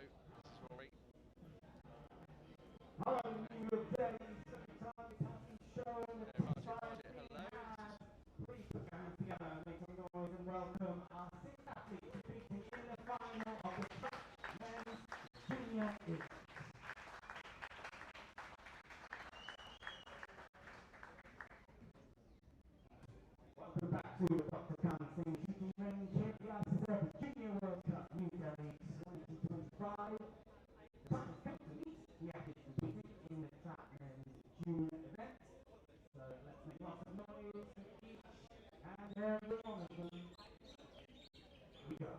this is Rory. Hello, new day. Sometimes has been shown that Hello, this Roger. fire Hello. please put your hands together, make some noise and welcome our six athletes competing in the final of the track men's junior Issf. Welcome back to the Dr. Khan Singh Shooting Range here at the Issf Junior World Cup New Delhi 2025. The time has come to meet the athletes competing in the track men's junior event. So let's make lots of noise for each and every one of them. Here we go.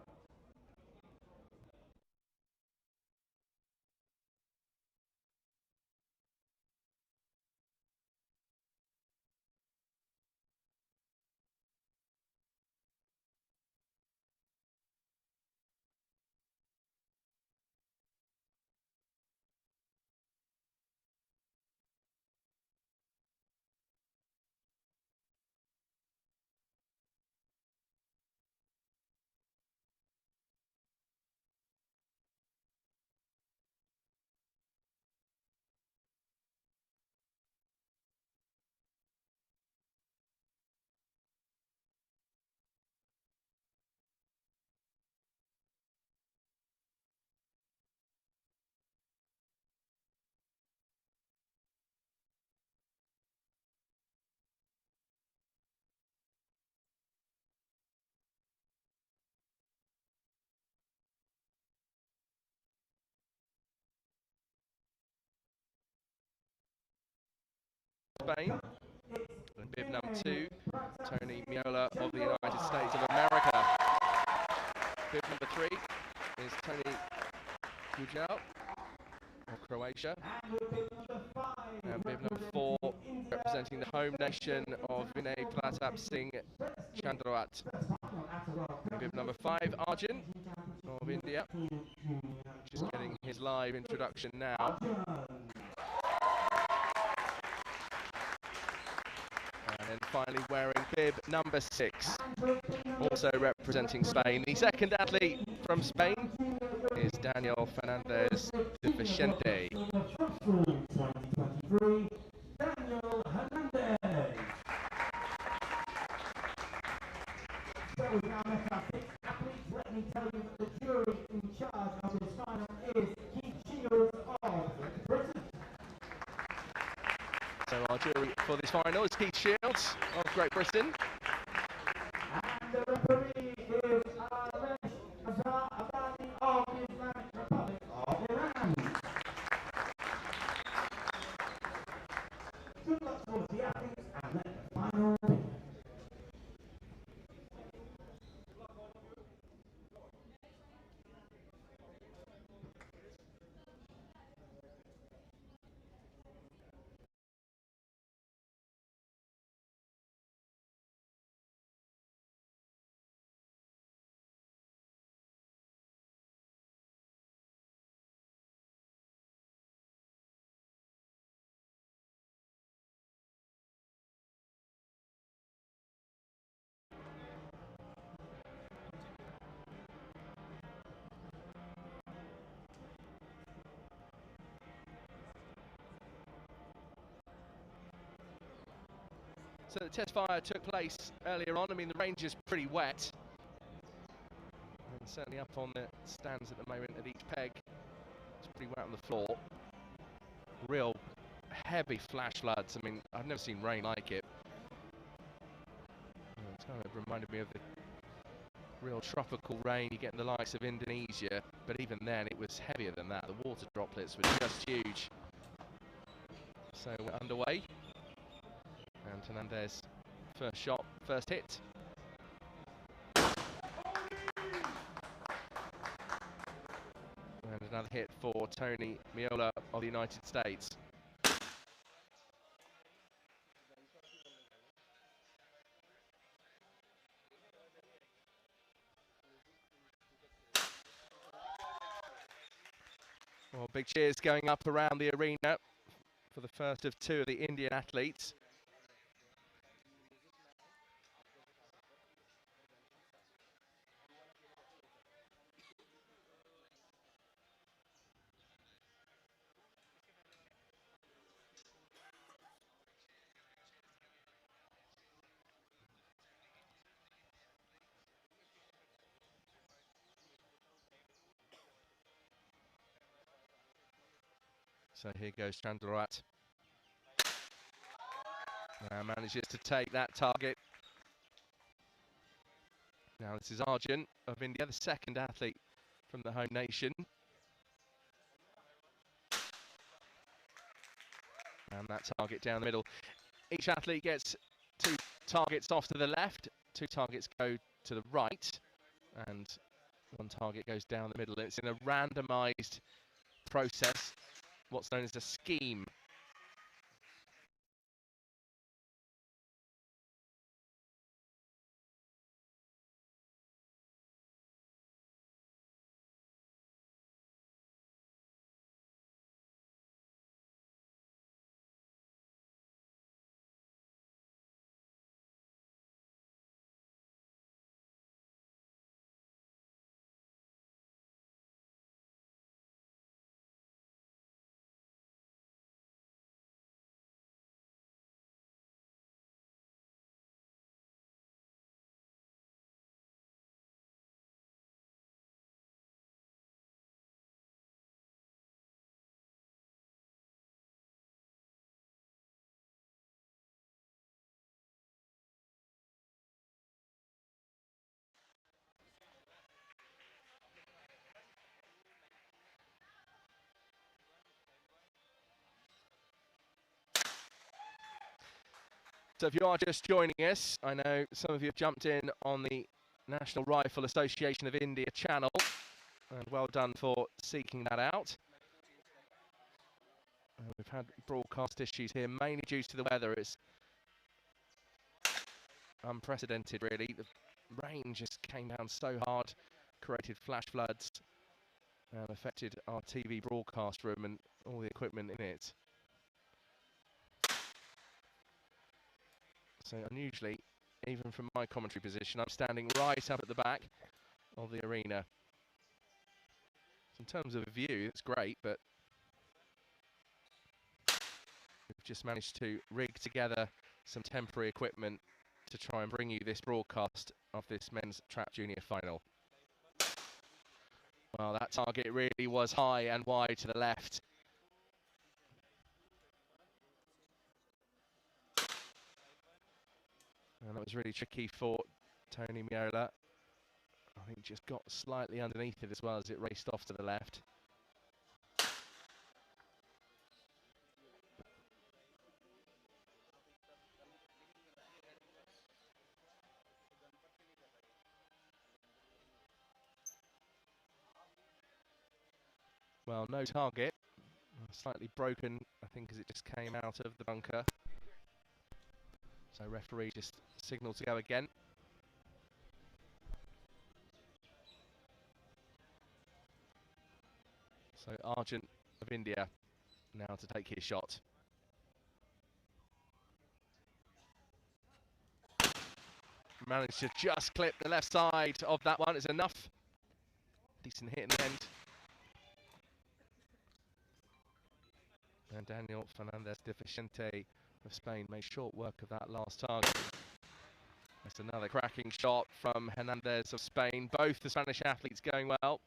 Spain. And bib number 2, Tony Miola of the United States of America. Bib number 3 is Tony Gujel of Croatia. And bib number 4, representing the home nation of Vinay Pratap Singh Chandrawat. And bib number 5, Arjun of India. Just getting his live introduction now. And then finally wearing bib number 6, also representing Spain. The second athlete from Spain is Daniel Fernandez de Vicente. Daniel Hernandez. So we now met our 6 athletes. Let me tell you that the jury in charge of this final is Keith Shields of Britain. So our jury for this final is Keith Shields of Great Britain. And the referee is Arash Azhar Abadi of the Islamic Republic of Iran. Good luck to all of the athletes and let the final begin. So the test fire took place earlier on. I mean, the range is pretty wet. And certainly up on the stands at the moment at each peg. It's pretty wet on the floor. Real heavy flash floods. I mean, I've never seen rain like it. It kind of reminded me of the real tropical rain you get in the likes of Indonesia. But even then, it was heavier than that. The water droplets were just huge. So we're underway. And Hernandez, first shot, first hit. And another hit for Tony Miola of the United States. Well, big cheers going up around the arena for the first of 2 of the Indian athletes. So here goes Chandrarat. Now manages to take that target. Now this is Arjun of India, the second athlete from the home nation. And that target down the middle. Each athlete gets 2 targets off to the left, 2 targets go to the right, and 1 target goes down the middle. It's in a randomised process, what's known as a scheme. So if you are just joining us, I know some of you have jumped in on the National Rifle Association of India channel, and well done for seeking that out. We've had broadcast issues here, mainly due to the weather. It's unprecedented, really. The rain just came down so hard, created flash floods, and affected our TV broadcast room and all the equipment in it. So unusually, even from my commentary position, I'm standing right up at the back of the arena. So in terms of view, it's great, but we've just managed to rig together some temporary equipment to try and bring you this broadcast of this men's trap junior final. Well, that target really was high and wide to the left. And that was really tricky for Tony Miola. I think just got slightly underneath it as well as it raced off to the left. Well, no target. Slightly broken, I think, as it just came out of the bunker. So referee just signalled to go again. So Arjun of India now to take his shot. Managed to just clip the left side of that one. It's enough. Decent hit in the end. And Daniel Fernandez de Vicente of Spain made short work of that last target. That's another cracking shot from Hernandez of Spain. Both the Spanish athletes going well.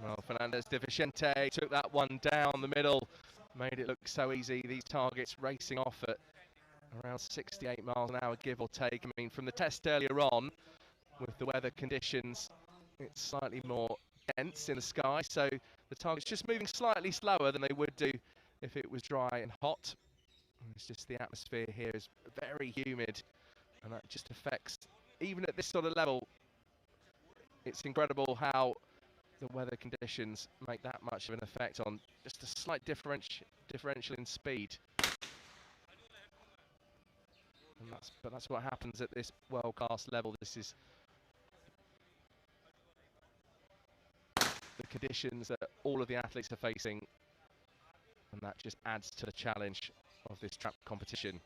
Well, Fernandez de Vicente took that one down the middle, made it look so easy. These targets racing off at around 68 miles an hour, give or take. I mean, from the test earlier on, with the weather conditions, it's slightly more dense in the sky, so the target's just moving slightly slower than they would do if it was dry and hot. It's just the atmosphere here is very humid, and that just affects, even at this sort of level, it's incredible how the weather conditions make that much of an effect on just a slight differential in speed. But that's what happens at this world-class level. This is the conditions that all of the athletes are facing, and that just adds to the challenge of this trap competition.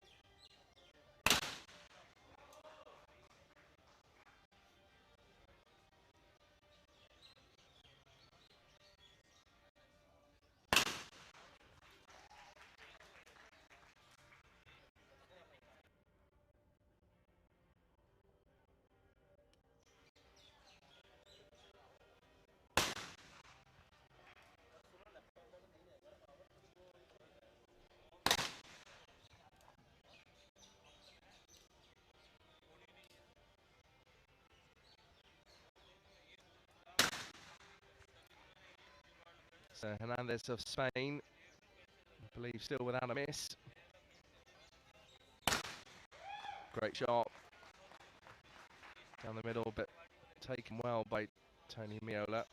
So Hernandez of Spain, I believe, still without a miss. Great shot down the middle, but taken well by Tony Miola.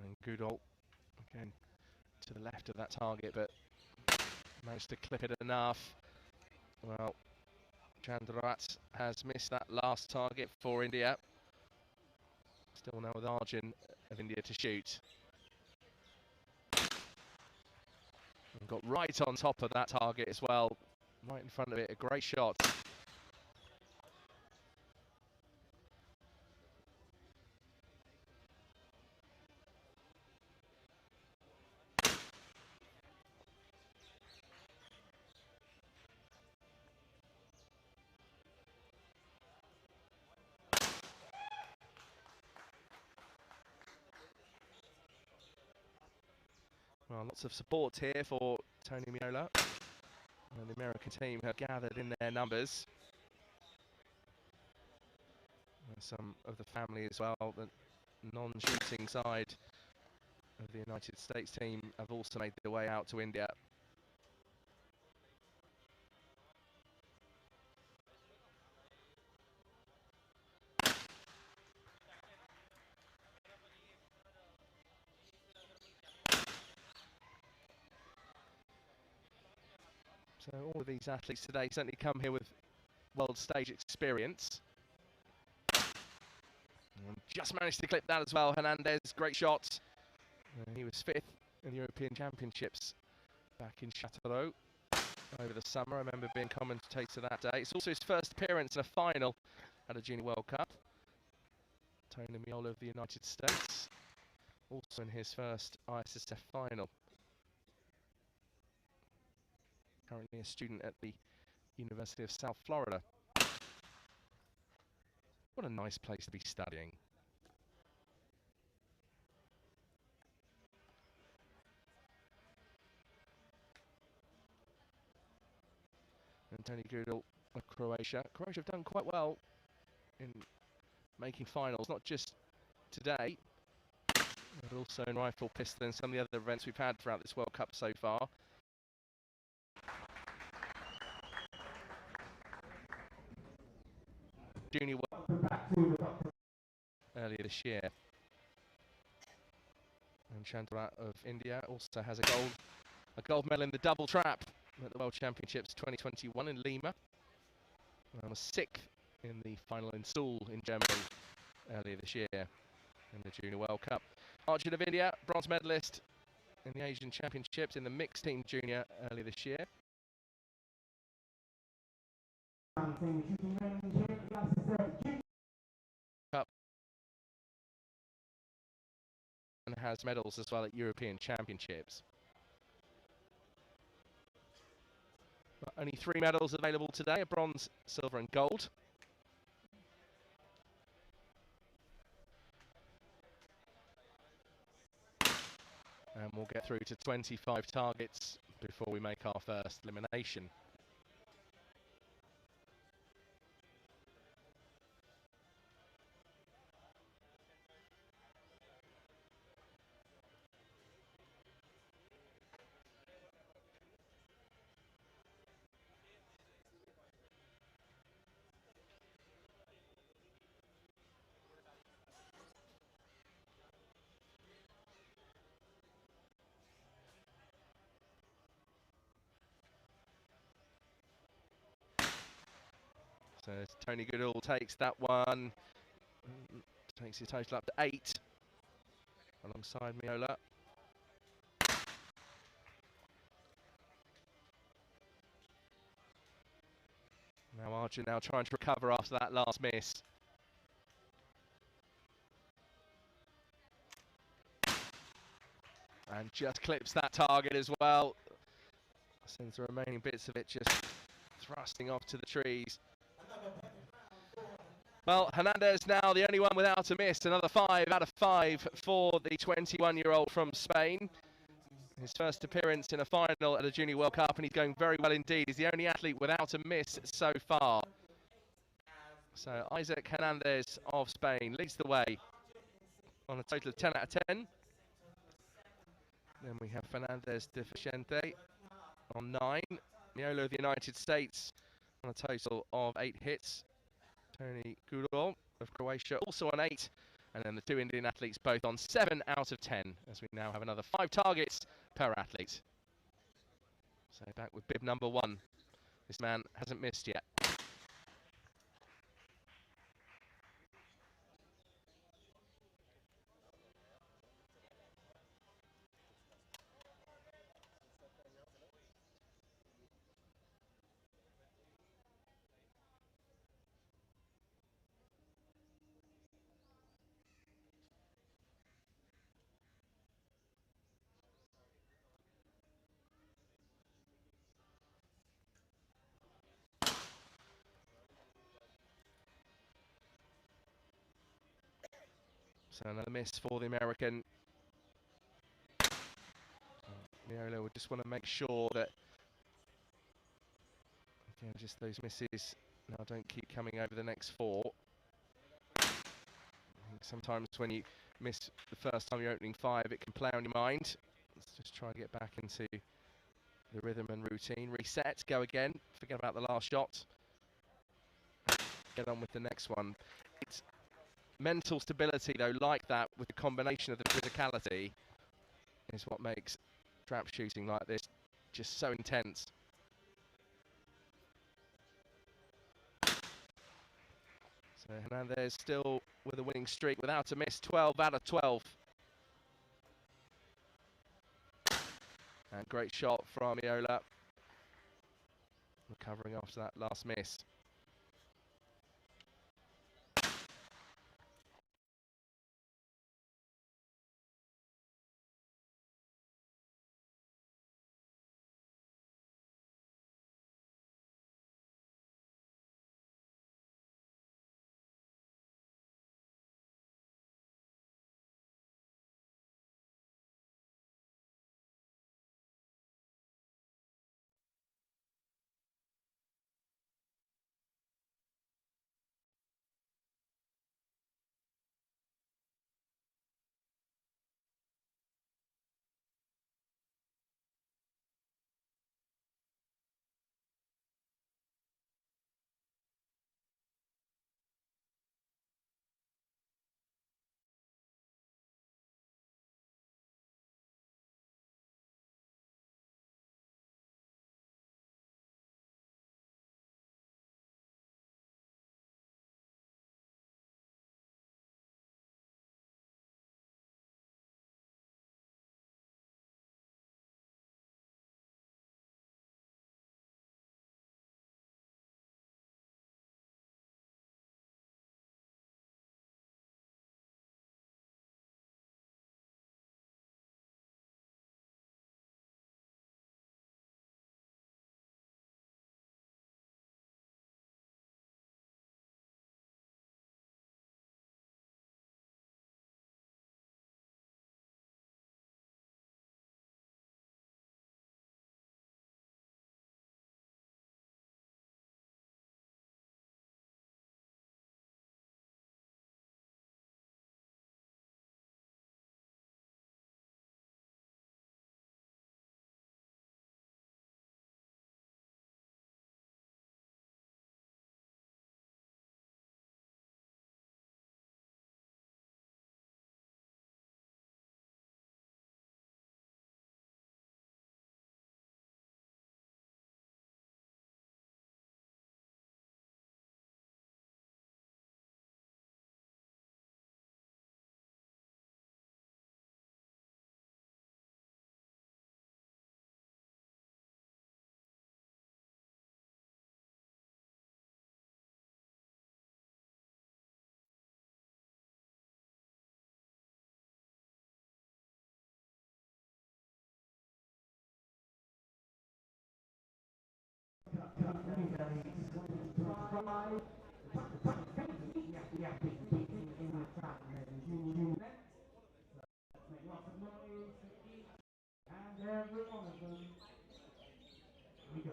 And Goodall, again, to the left of that target, but managed to clip it enough. Well, Chandrat has missed that last target for India. Still now with Arjun of India to shoot. And got right on top of that target as well, right in front of it, a great shot. Well, lots of support here for Tony Miola. And the American team have gathered in their numbers. And some of the family as well, the non-shooting side of the United States team have also made their way out to India. So all of these athletes today certainly come here with world stage experience. And just managed to clip that as well. Hernandez, great shot. He was 5th in the European Championships back in Châteauroux over the summer. I remember being commentator that day. It's also his first appearance in a final at a Junior World Cup. Tony Miola of the United States, also in his first ISSF final. Currently a student at the University of South Florida. What a nice place to be studying. And Tony Goodall of Croatia. Croatia have done quite well in making finals, not just today, but also in rifle, pistol, and some of the other events we've had throughout this World Cup so far. Junior World earlier this year. And Chandra of India also has a gold medal in the double trap at the World Championships 2021 in Lima. And was 6th in the final in Seoul in Germany earlier this year in the Junior World Cup. Arjun of India, bronze medalist in the Asian Championships in the mixed team junior earlier this year. Cup and has medals as well at European Championships. But only 3 medals available today, a bronze, silver and gold. And we'll get through to 25 targets before we make our first elimination. So Tony Goodall takes that one, takes his total up to 8, alongside Miola. Now Arjun now trying to recover after that last miss. And just clips that target as well. Sends the remaining bits of it just thrusting off to the trees. Well, Hernandez now the only one without a miss. Another 5 out of 5 for the 21-year-old from Spain. His first appearance in a final at a Junior World Cup, and he's going very well indeed. He's the only athlete without a miss so far. So Isaac Hernandez of Spain leads the way on a total of 10 out of 10. Then we have Fernandez de Vicente on 9. Miola of the United States on a total of 8 hits. Tony Goodall of Croatia also on 8. And then the 2 Indian athletes both on 7 out of 10, as we now have another 5 targets per athlete. So back with bib number 1. This man hasn't missed yet. So another miss for the American. Miola would just want to make sure that, again, just those misses now don't keep coming over the next 4. I think sometimes when you miss the first time you're opening 5, it can play on your mind. Let's just try and get back into the rhythm and routine. Reset, go again, forget about the last shot. Get on with the next one. It's mental stability, though, like that, with the combination of the physicality, is what makes trap shooting like this just so intense. So Hernandez still with a winning streak without a miss, 12 out of 12. And great shot from Miola, recovering after that last miss. And every one of them, we go.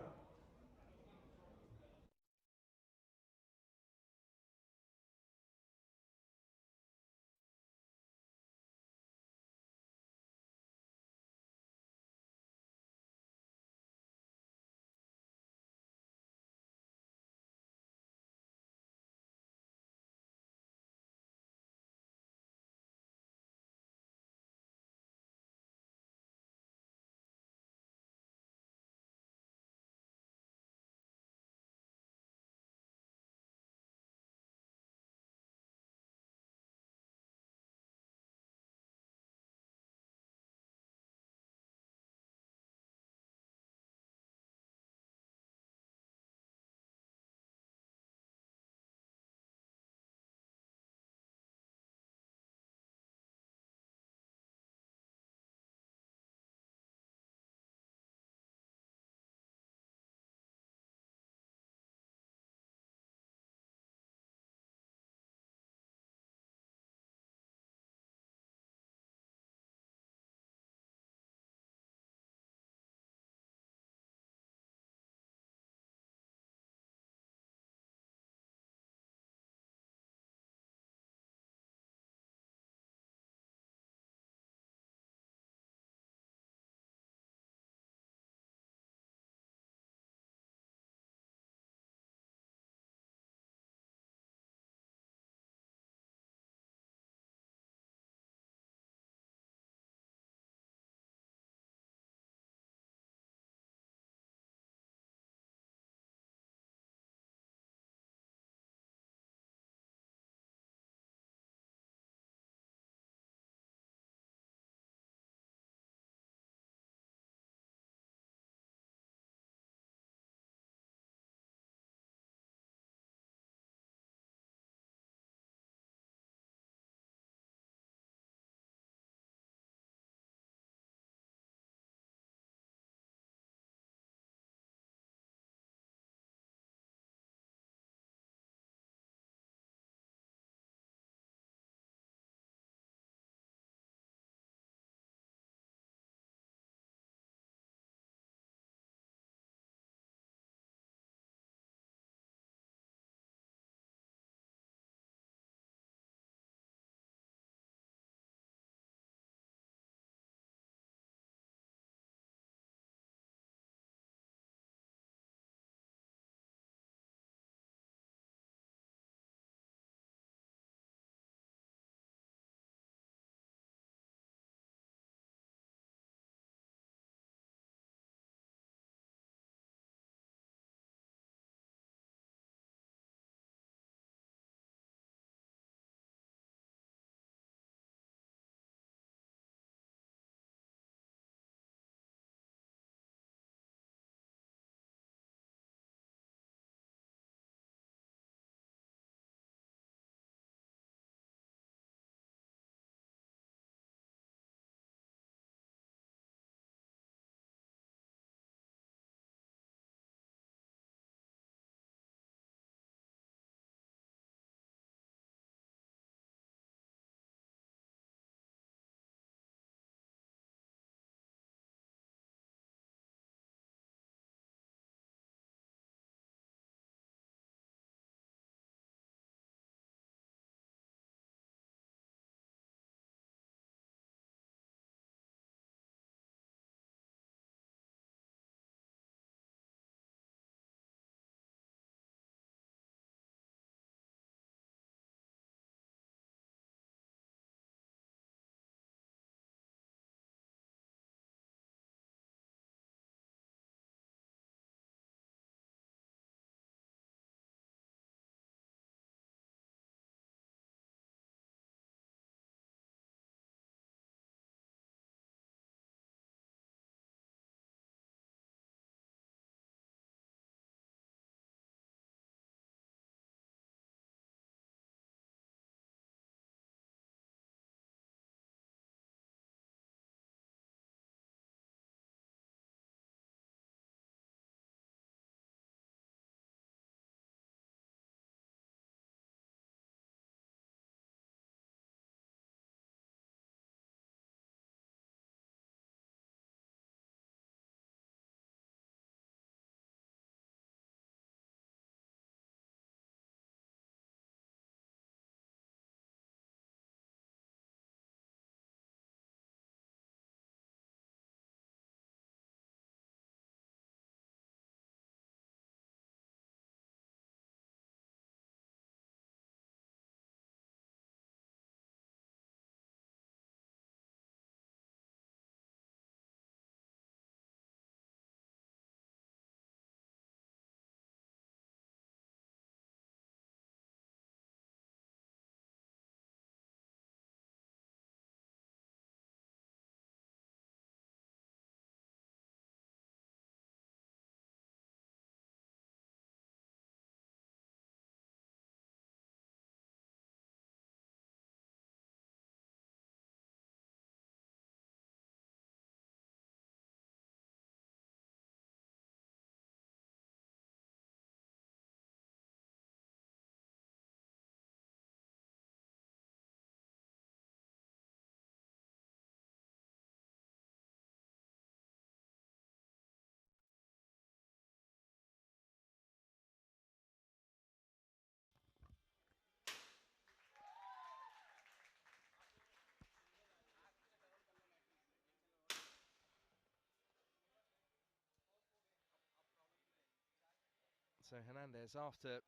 So Hernandez, after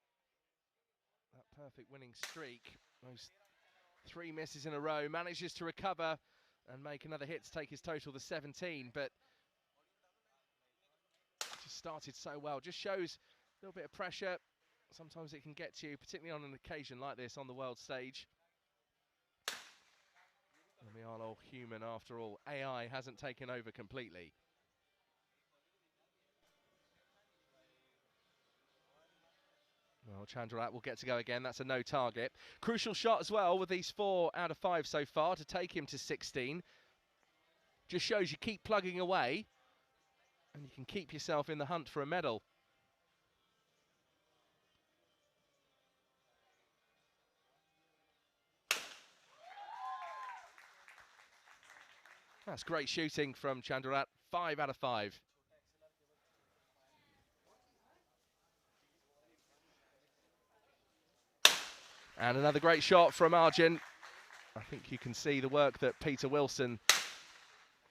that perfect winning streak, those 3 misses in a row, manages to recover and make another hit to take his total to 17, but just started so well. Just shows a little bit of pressure. Sometimes it can get to you, particularly on an occasion like this on the world stage. And we are all human after all. AI hasn't taken over completely. Well, Chandraat will get to go again. That's a no target. Crucial shot as well with these 4 out of 5 so far to take him to 16. Just shows you keep plugging away and you can keep yourself in the hunt for a medal. That's great shooting from Chandraat. 5 out of 5. And another great shot from Arjun. I think you can see the work that Peter Wilson,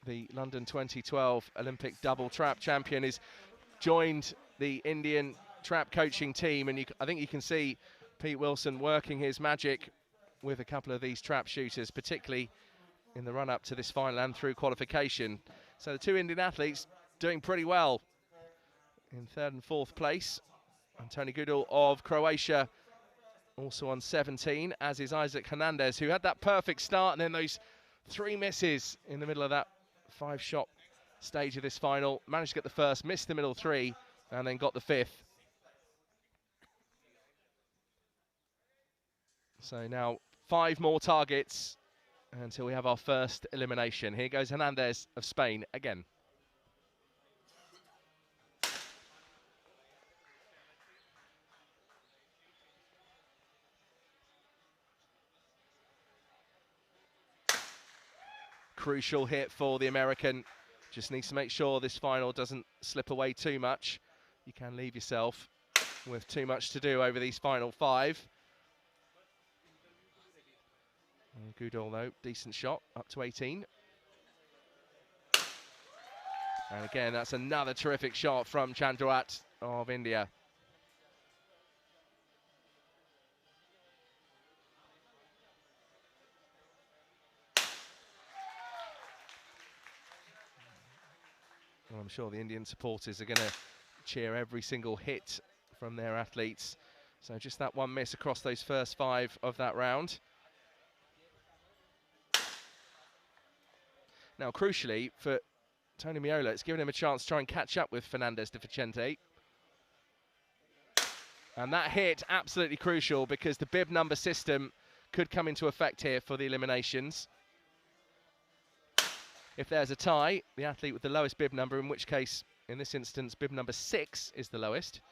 the London 2012 Olympic double trap champion, is joined the Indian trap coaching team, and I think you can see Pete Wilson working his magic with a couple of these trap shooters, particularly in the run-up to this final and through qualification. So the 2 Indian athletes doing pretty well in 3rd and 4th place. And Tony Goodall of Croatia also on 17, as is Isaac Hernandez, who had that perfect start and then those 3 misses in the middle of that 5-shot stage of this final. Managed to get the first, missed the middle 3, and then got the 5th. So now 5 more targets until we have our first elimination. Here goes Hernandez of Spain again. Crucial hit for the American. Just needs to make sure this final doesn't slip away too much. You can leave yourself with too much to do over these final 5. And Goodall, though, decent shot, up to 18. And again, that's another terrific shot from Chandraat of India. Well, I'm sure the Indian supporters are going to cheer every single hit from their athletes. So just that 1 miss across those first 5 of that round. Now, crucially, for Tony Meola, it's given him a chance to try and catch up with Fernandez de Vicente. And that hit, absolutely crucial, because the bib number system could come into effect here for the eliminations. If there's a tie, the athlete with the lowest bib number, in which case, in this instance, bib number 6 is the lowest.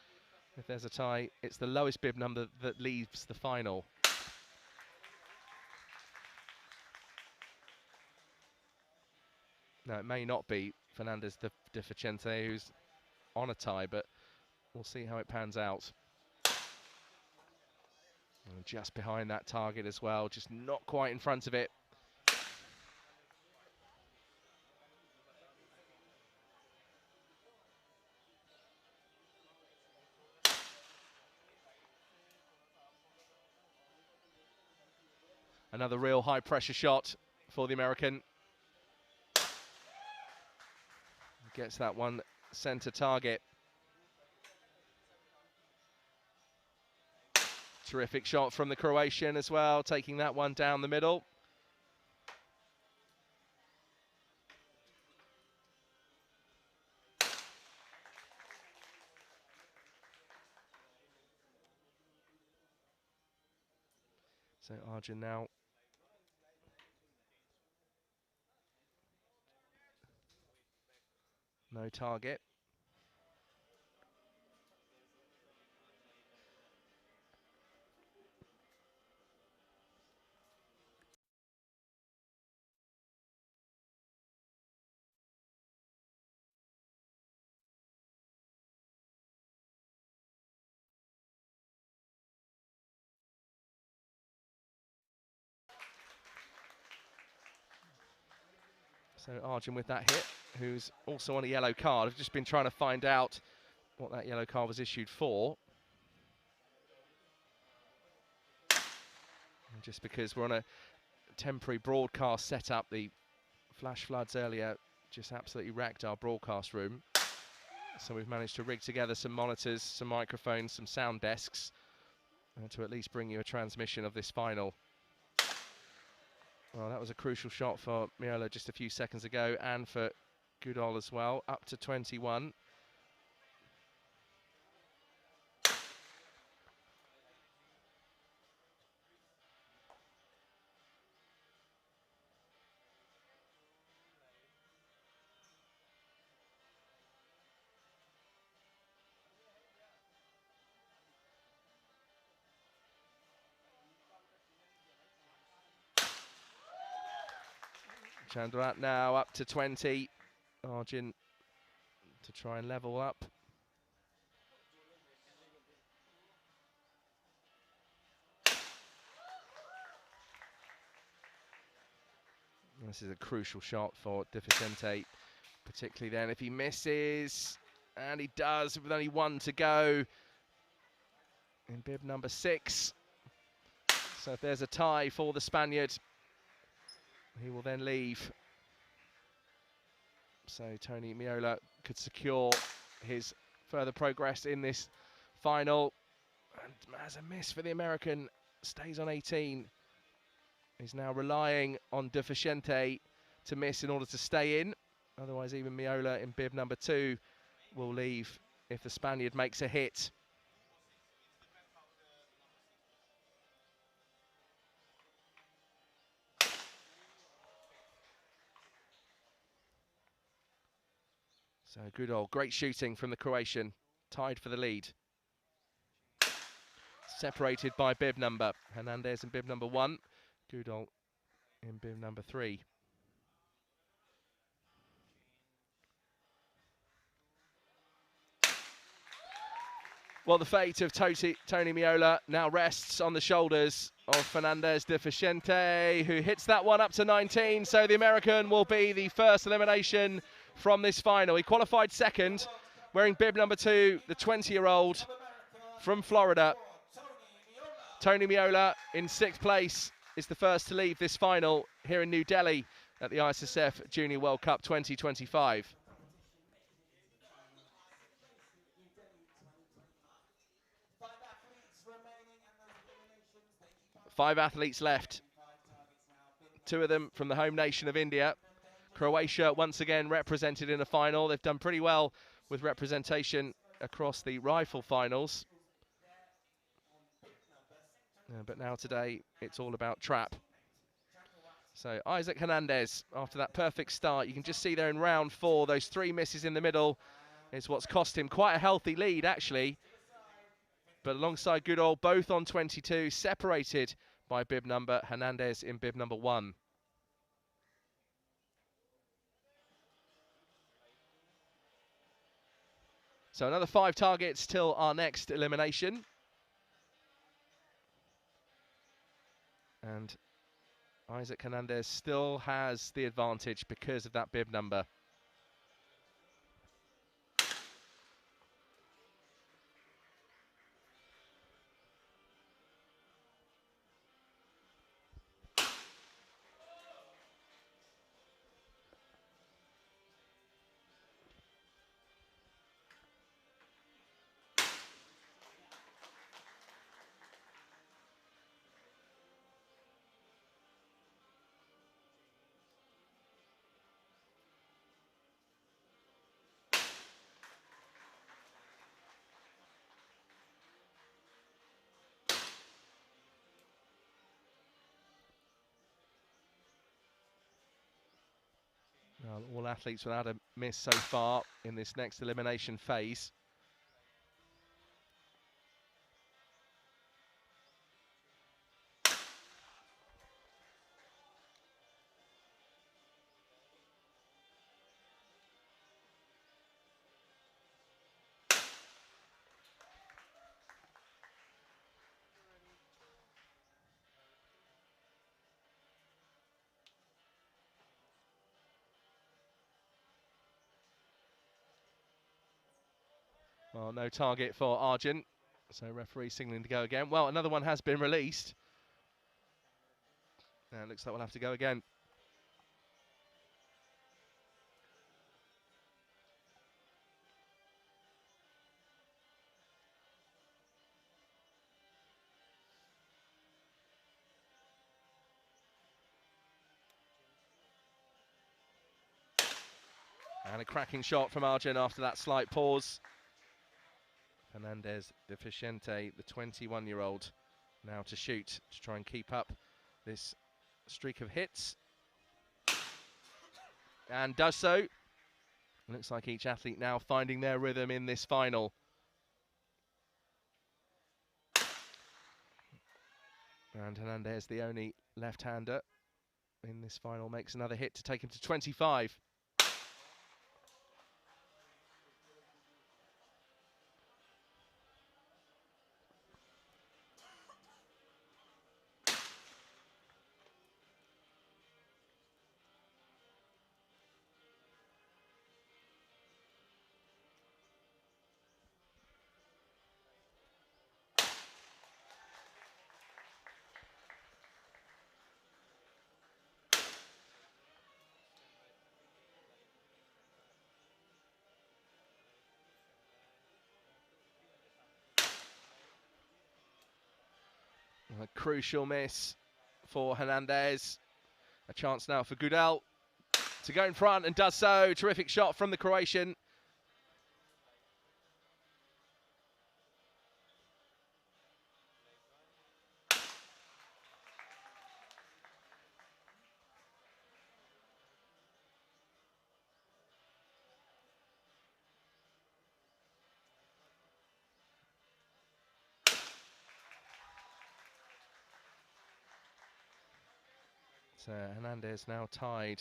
If there's a tie, it's the lowest bib number that leaves the final. Now, it may not be Fernandez de Vicente who's on a tie, but we'll see how it pans out. And just behind that target as well, just not quite in front of it. Another real high pressure shot for the American. Gets that one center target. Terrific shot from the Croatian as well, taking that one down the middle. So Arjun now no target. So Arjun with that hit, who's also on a yellow card. I've just been trying to find out what that yellow card was issued for. just because we're on a temporary broadcast setup. The flash floods earlier just absolutely wrecked our broadcast room. So we've managed to rig together some monitors, some microphones, some sound desks, to at least bring you a transmission of this final. Well, that was a crucial shot for Miola just a few seconds ago, and for Goodall as well, up to 21. Chandrat now up to 20. Arjun to try and level up. This is a crucial shot for De Vicente, particularly then if he misses, and he does with only one to go in bib number 6. So if there's a tie for the Spaniard, he will then leave. So Tony Miola could secure his further progress in this final. And as a miss for the American, stays on 18. He's now relying on De Vicente to miss in order to stay in. Otherwise, even Miola in bib number 2 will leave if the Spaniard makes a hit. So Goodall, great shooting from the Croatian, tied for the lead. Separated by bib number. Hernandez in bib number 1, Goodall in bib number 3. Well, the fate of Tony Miola now rests on the shoulders of Fernandez de Vicente, who hits that one up to 19. So the American will be the first elimination from this final. He qualified second, wearing bib number 2, the 20-year-old from Florida. Tony Miola in 6th place is the first to leave this final here in New Delhi at the Issf Junior World Cup 2025. 5 athletes left. 2 of them from the home nation of India. Croatia once again represented in a final. They've done pretty well with representation across the rifle finals. But now today, it's all about trap. So Isaac Hernandez, after that perfect start, you can just see there in round 4, those 3 misses in the middle is what's cost him quite a healthy lead, actually. But alongside Goodall, both on 22, separated by bib number, Hernandez in bib number 1. So another 5 targets till our next elimination. And Isaac Hernandez still has the advantage because of that bib number. All athletes without a miss so far in this next elimination phase. Well, no target for Arjun, so referee signalling to go again. Well, another one has been released. Looks like we'll have to go again. And a cracking shot from Arjun after that slight pause. Fernandez Deficiente, the 21-year-old, now to shoot to try and keep up this streak of hits. And does so. Looks like each athlete now finding their rhythm in this final. And Hernandez, the only left-hander in this final, makes another hit to take him to 25. A crucial miss for Hernandez. A chance now for Gudel to go in front and does so. Terrific shot from the Croatian. So Hernandez now tied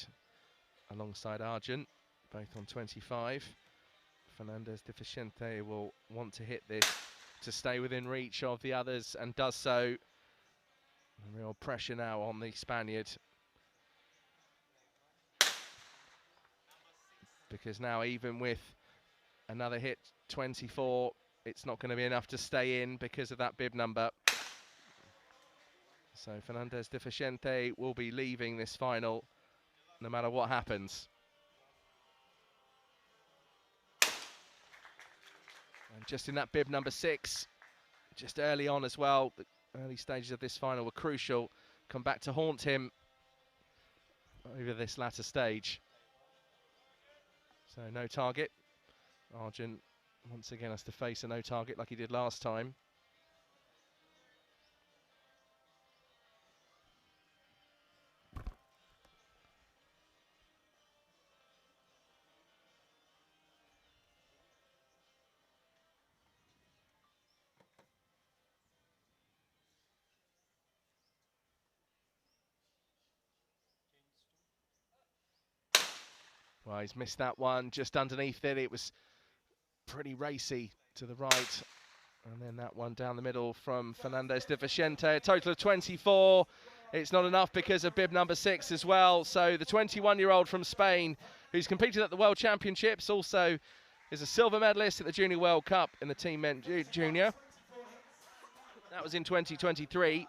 alongside Arjun, both on 25. Fernandez Deficiente will want to hit this to stay within reach of the others and does so. Real pressure now on the Spaniard. Because now even with another hit, 24, it's not going to be enough to stay in because of that bib number. So Fernandez Deficiente will be leaving this final no matter what happens. And just in that bib number 6, just early on as well, the early stages of this final were crucial. Come back to haunt him over this latter stage. So no target. Arjun once again has to face a no target like he did last time. Well, he's missed that one just underneath it. It was pretty racy to the right. And then that one down the middle from Fernandez Deficiente. A total of 24. It's not enough because of bib number 6 as well. So the 21-year-old from Spain, who's competed at the World Championships, also is a silver medalist at the Junior World Cup in the team men junior. That was in 2023.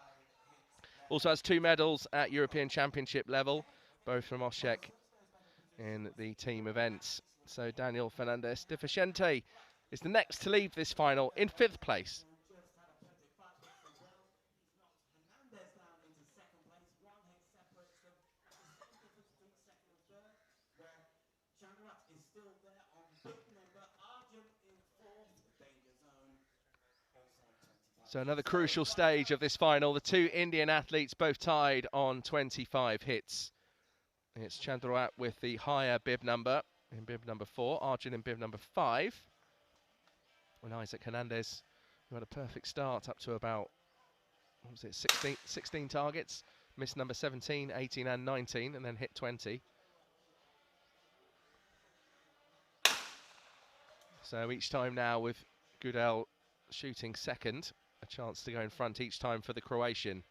Also has 2 medals at European Championship level, both from Oshek in the team events. So Daniel Fernandez Deficiente is the next to leave this final in 5th place. So another crucial stage of this final. The 2 Indian athletes both tied on 25 hits. It's Chandrawat with the higher bib number in bib number 4, Arjun in bib number 5. And Isaac Hernandez, who had a perfect start up to about, what was it, 16 targets. Missed number 17, 18 and 19 and then hit 20. So each time now with Gudel shooting second, a chance to go in front each time for the Croatian.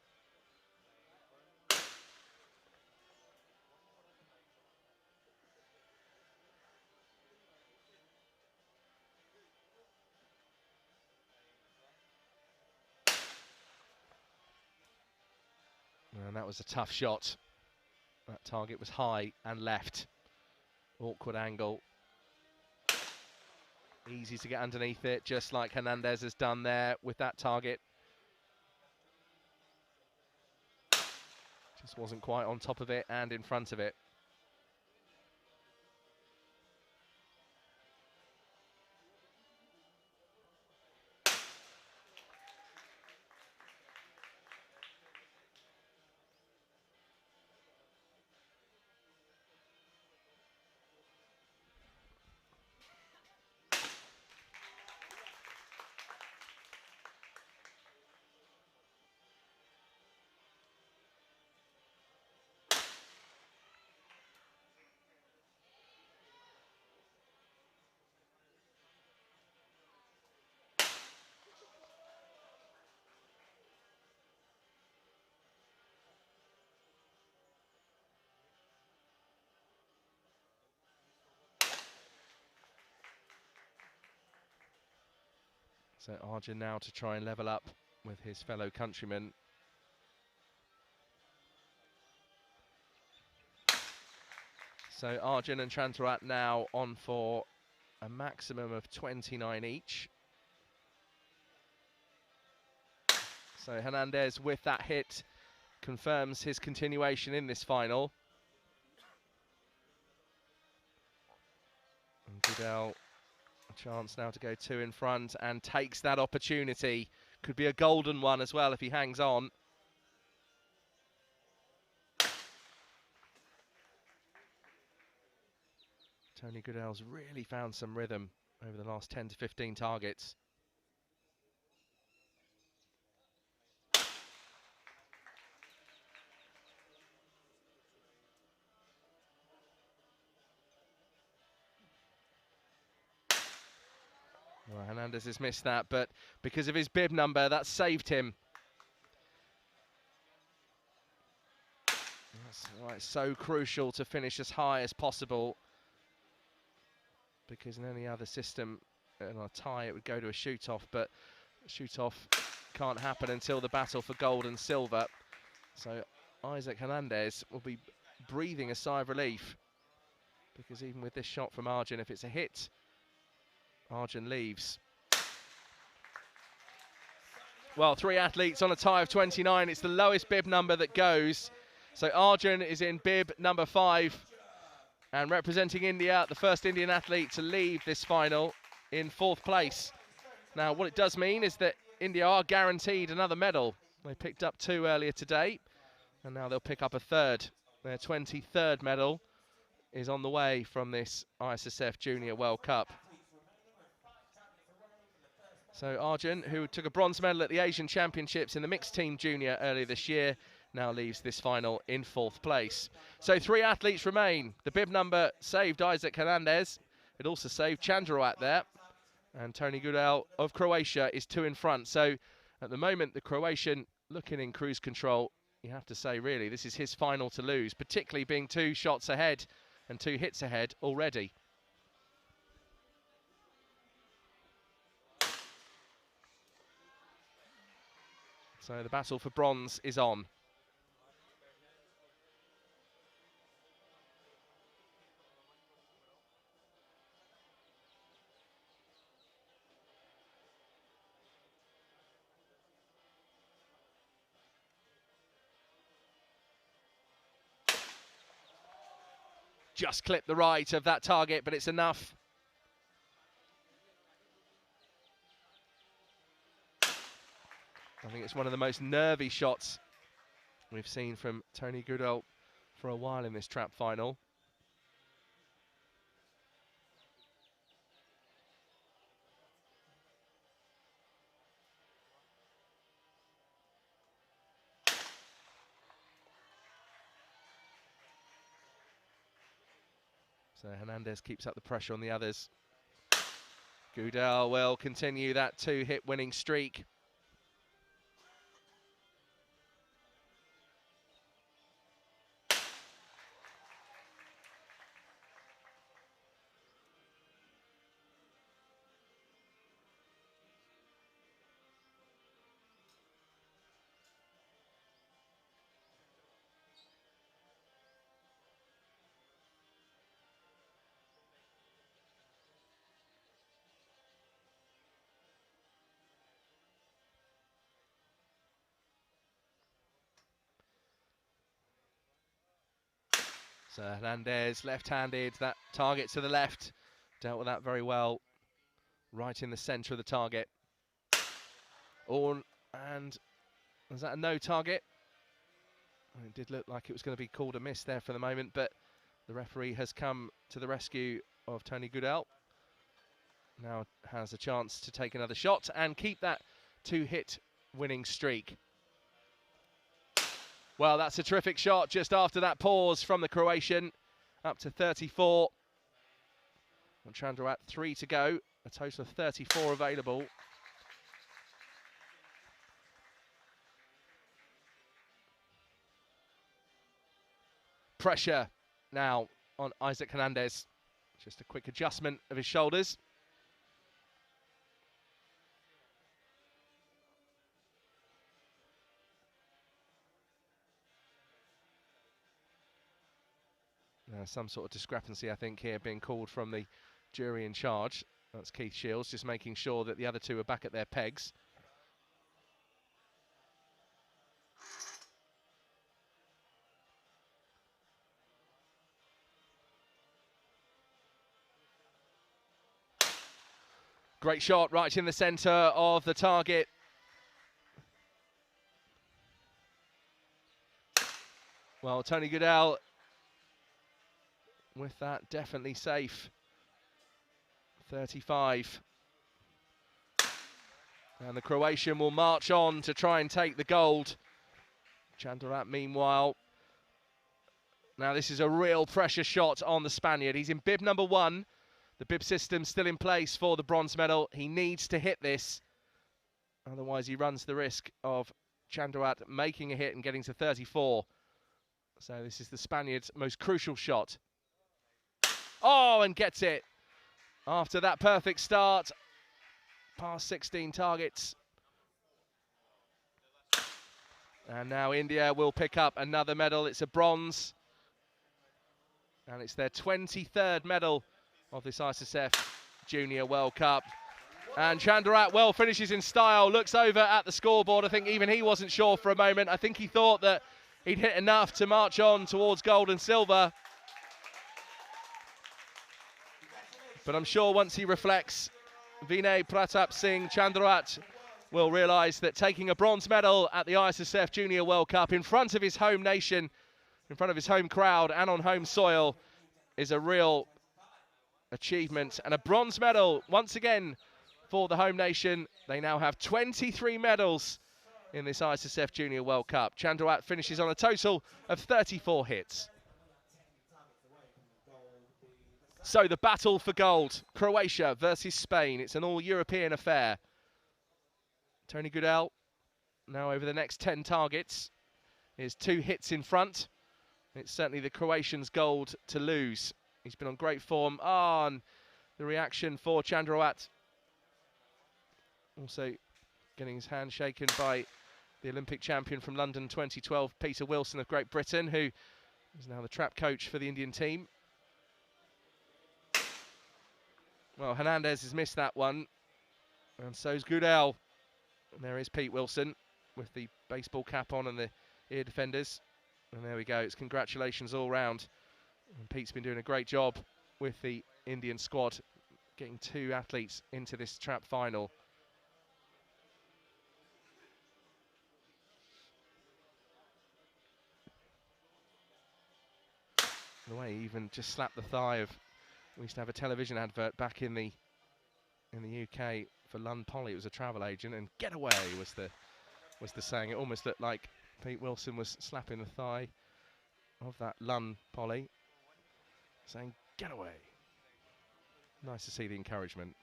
And that was a tough shot. That target was high and left. Awkward angle. Easy to get underneath it, just like Hernandez has done there with that target. Just wasn't quite on top of it and in front of it. So Arjun now to try and level up with his fellow countrymen. So Arjun and Chantarat now on for a maximum of 29 each. So Hernandez with that hit confirms his continuation in this final. And Goodell, a chance now to go 2 in front and takes that opportunity. Could be a golden one as well if he hangs on. Tony Goodell's really found some rhythm over the last 10 to 15 targets. Well, Hernandez has missed that, but because of his bib number, that saved him. That's why it's so crucial to finish as high as possible, because in any other system, in a tie, it would go to a shoot-off, but shoot-off can't happen until the battle for gold and silver. So Isaac Hernandez will be breathing a sigh of relief, because even with this shot from Arjun, if it's a hit, Arjun leaves. Well, 3 athletes on a tie of 29. It's the lowest bib number that goes. So Arjun is in bib number 5. And representing India, the first Indian athlete to leave this final in 4th place. Now, what it does mean is that India are guaranteed another medal. They picked up 2 earlier today, and now they'll pick up a 3rd. Their 23rd medal is on the way from this ISSF Junior World Cup. So Arjun, who took a bronze medal at the Asian Championships in the mixed team junior earlier this year, now leaves this final in 4th place. So 3 athletes remain. The bib number saved Isaac Hernandez. It also saved Chandrawat there. And Tony Goodell of Croatia is 2 in front. So at the moment, the Croatian looking in cruise control. You have to say, really, this is his final to lose, particularly being 2 shots ahead and 2 hits ahead already. So the battle for bronze is on. Just clipped the right of that target, but it's enough. I think it's one of the most nervy shots we've seen from Tony Goodell for a while in this trap final. So Hernandez keeps up the pressure on the others. Goodell will continue that 2-hit winning streak. So Hernandez, left-handed, that target to the left, dealt with that very well, right in the centre of the target. And was that a no target? It did look like it was going to be called a miss there for the moment, but the referee has come to the rescue of Tony Goodell. Now has a chance to take another shot and keep that two-hit winning streak. Well, that's a terrific shot just after that pause from the Croatian, up to 34. And Chandrawat 3 to go, a total of 34 available. Pressure now on Isaac Hernandez. Just a quick adjustment of his shoulders. Some sort of discrepancy, I think, here being called from the jury in charge. That's Keith Shields, just making sure that the other two are back at their pegs. Great shot right in the centre of the target. Well, Tony Goodell with that definitely safe. 35. And the Croatian will march on to try and take the gold. Chandrawat, meanwhile. Now this is a real pressure shot on the Spaniard. He's in bib number 1. The bib system's still in place for the bronze medal. He needs to hit this. Otherwise he runs the risk of Chandrawat making a hit and getting to 34. So this is the Spaniard's most crucial shot. Oh, and gets it. After that perfect start, past 16 targets. And now India will pick up another medal. It's a bronze. And it's their 23rd medal of this Issf Junior World Cup. And Chandrawat, well, finishes in style, looks over at the scoreboard. I think even he wasn't sure for a moment. I think he thought that he'd hit enough to march on towards gold and silver. But I'm sure once he reflects, Vinay Pratap Singh Chandrawat will realise that taking a bronze medal at the Issf Junior World Cup in front of his home nation, in front of his home crowd and on home soil is a real achievement. And a bronze medal once again for the home nation. They now have 23 medals in this Issf Junior World Cup. Chandrawat finishes on a total of 34 hits. So the battle for gold, Croatia versus Spain. It's an all-European affair. Tony Goodell, now over the next 10 targets, is 2 hits in front. It's certainly the Croatians' gold to lose. He's been on great form. And the reaction for Chandrawat. Also getting his hand shaken by the Olympic champion from London 2012, Peter Wilson of Great Britain, who is now the trap coach for the Indian team. Well, Hernandez has missed that one, and so's Goodell. And there is Pete Wilson with the baseball cap on and the ear defenders. And there we go, it's congratulations all round. And Pete's been doing a great job with the Indian squad, getting 2 athletes into this trap final. In a way, he even just slapped the thigh of. We used to have a television advert back in the UK for Lund Poly. It was a travel agent, and "get away" was the saying. It almost looked like Pete Wilson was slapping the thigh of that Lund Poly, saying "get away." Nice to see the encouragement.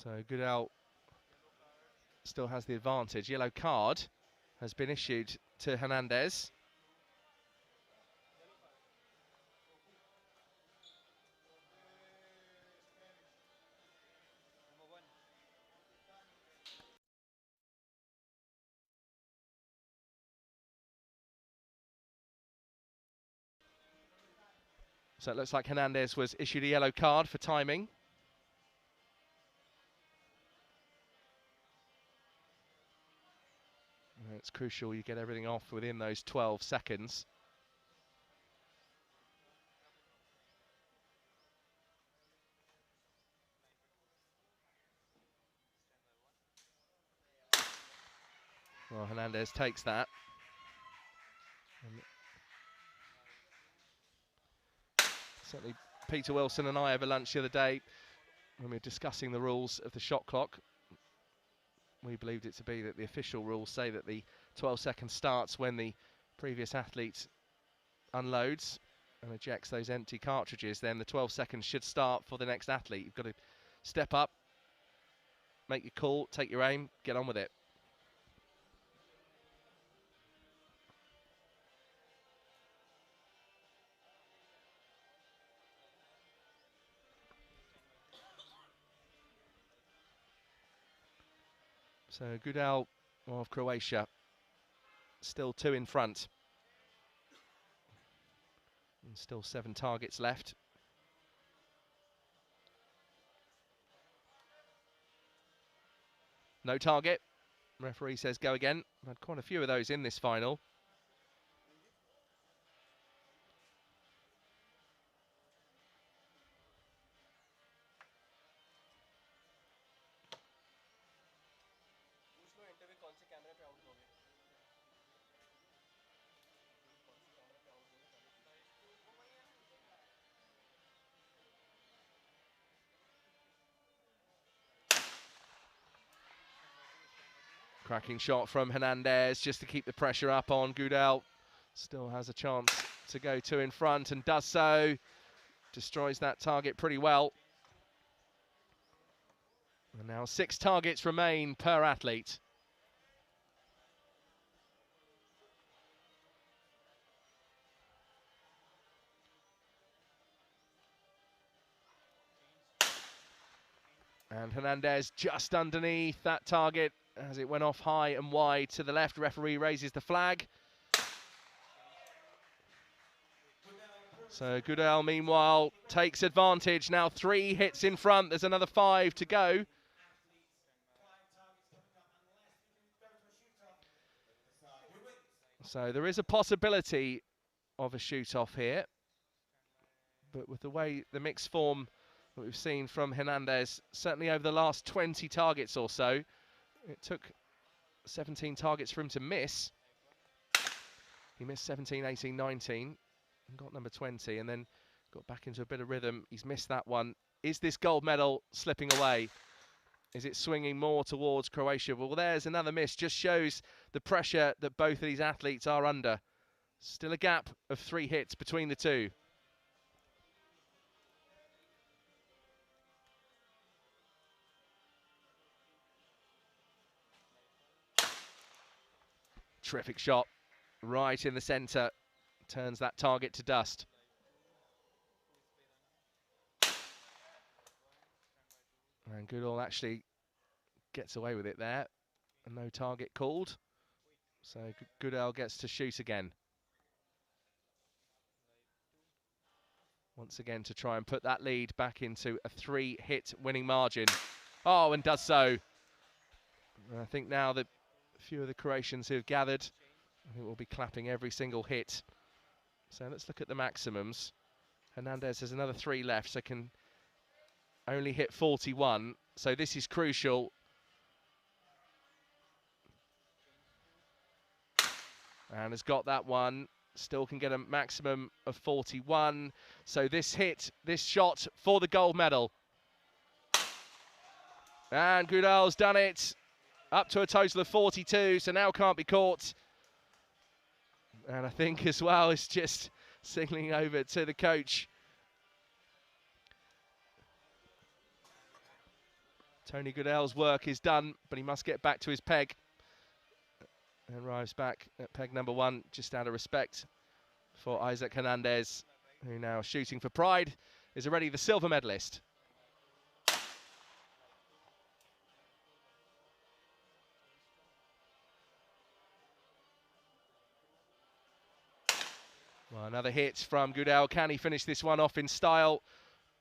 So Goodell still has the advantage. Yellow card has been issued to Hernandez. So it looks like Hernandez was issued a yellow card for timing. And it's crucial you get everything off within those 12 seconds. Well, Hernandez takes that. And certainly Peter Wilson and I over lunch the other day, when we were discussing the rules of the shot clock, we believed it to be that the official rules say that the 12 seconds starts when the previous athlete unloads and ejects those empty cartridges. Then the 12 seconds should start for the next athlete. You've got to step up, make your call, take your aim, get on with it. So Gudel of Croatia, still 2 in front. And still 7 targets left. No target. Referee says go again. We've had quite a few of those in this final. Cracking shot from Hernandez just to keep the pressure up on Gudel. Still has a chance to go 2 in front and does so. Destroys that target pretty well. And now 6 targets remain per athlete. And Hernandez just underneath that target as it went off high and wide to the left. Referee raises the flag. So Gudel, meanwhile, takes advantage. Now 3 hits in front. There's another 5 to go. So there is a possibility of a shoot-off here. But with the way the mixed form that we've seen from Hernandez, certainly over the last 20 targets or so, it took 17 targets for him to miss. He missed 17, 18, 19, and got number 20, and then got back into a bit of rhythm. He's missed that one. Is this gold medal slipping away? Is it swinging more towards Croatia? Well, there's another miss. Just shows the pressure that both of these athletes are under. Still a gap of 3 hits between the two. Terrific shot, right in the centre. Turns that target to dust. And Goodall actually gets away with it there. And no target called. So Goodall gets to shoot again. Once again to try and put that lead back into a 3-hit winning margin. Oh, and does so. And I think now that a few of the Croatians who have gathered, I think we'll be clapping every single hit. So let's look at the maximums. Hernandez has another 3 left, so can only hit 41. So this is crucial. And has got that one. Still can get a maximum of 41. So this shot for the gold medal. And Gudal's done it. Up to a total of 42, so now can't be caught. And I think as well, it's just signalling over to the coach. Tony Goodell's work is done, but he must get back to his peg. And arrives back at peg number 1, just out of respect for Isaac Hernandez, who now shooting for pride, is already the silver medalist. Well, another hit from Goodell. Can he finish this one off in style?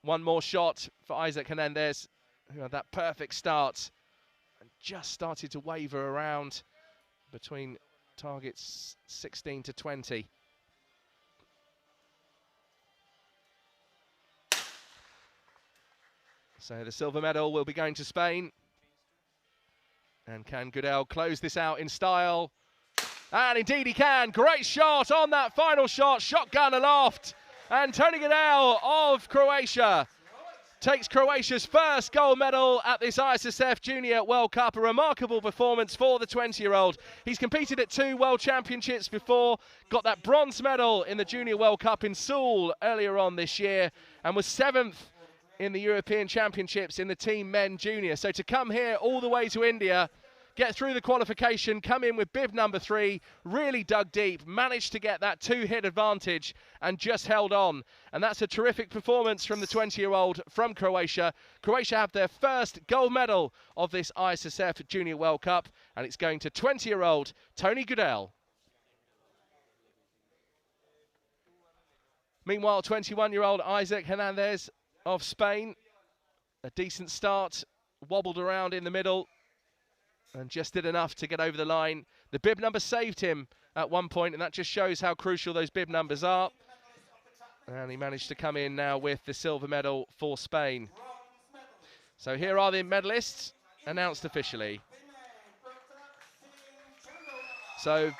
One more shot for Isaac Hernandez, who had that perfect start and just started to waver around between targets 16 to 20. So the silver medal will be going to Spain. And can Goodell close this out in style? And indeed he can. Great shot on that final shot. Shotgun aloft. And Tony Goodell of Croatia takes Croatia's first gold medal at this ISSF Junior World Cup. A remarkable performance for the 20-year-old. He's competed at 2 World Championships before, got that bronze medal in the Junior World Cup in Seoul earlier on this year, and was 7th in the European Championships in the team men junior. So to come here all the way to India, get through the qualification, come in with bib number 3, really dug deep, managed to get that 2-hit advantage and just held on. And that's a terrific performance from the 20-year-old from Croatia. Croatia have their first gold medal of this ISSF Junior World Cup, and it's going to 20-year-old Tony Goodell. Meanwhile, 21-year-old Isaac Hernandez of Spain, a decent start, wobbled around in the middle, and just did enough to get over the line. The bib number saved him at one point, and that just shows how crucial those bib numbers are. And he managed to come in now with the silver medal for Spain. So here are the medalists announced officially. So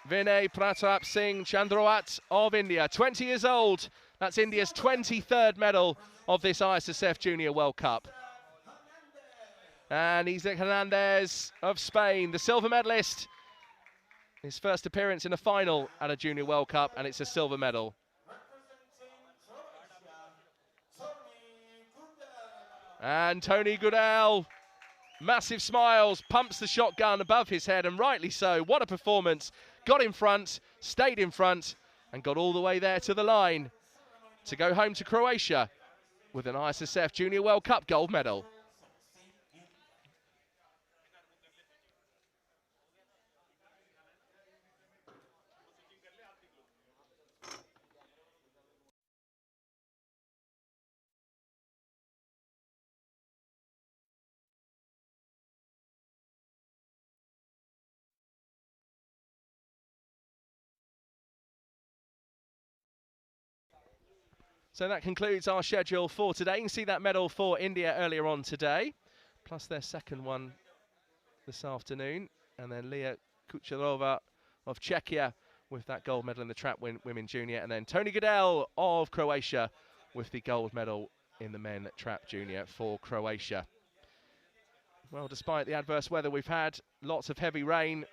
Vinay Pratap Singh Chandrawat of India, 20 years old. That's India's 23rd medal of this ISSF Junior World Cup. And Isaac Hernandez of Spain, the silver medalist. His first appearance in a final at a Junior World Cup, and it's a silver medal. And Tony Goodell, massive smiles, pumps the shotgun above his head, and rightly so. What a performance. Got in front, stayed in front, and got all the way there to the line to go home to Croatia with an ISSF Junior World Cup gold medal. So that concludes our schedule for today. You can see that medal for India earlier on today, plus their second one this afternoon. And then Leah Kucherova of Czechia with that gold medal in the trap women junior. And then Tony Goodell of Croatia with the gold medal in the men trap junior for Croatia. Well, despite the adverse weather we've had, lots of heavy rain,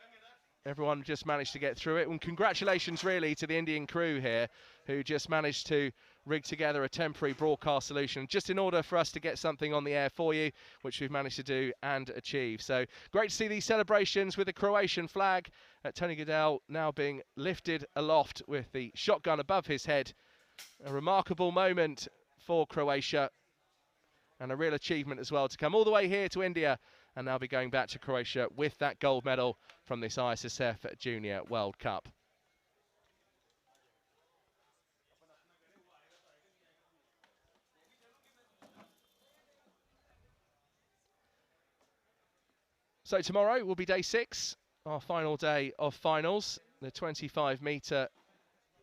everyone just managed to get through it. And congratulations really to the Indian crew here, who just managed to rig together a temporary broadcast solution just in order for us to get something on the air for you, which we've managed to do and achieve. So great to see these celebrations with the Croatian flag. Tony Goodell now being lifted aloft with the shotgun above his head. A remarkable moment for Croatia, and a real achievement as well to come all the way here to India and now be going back to Croatia with that gold medal from this ISSF Junior World Cup. So tomorrow will be day 6, our final day of finals, the 25-metre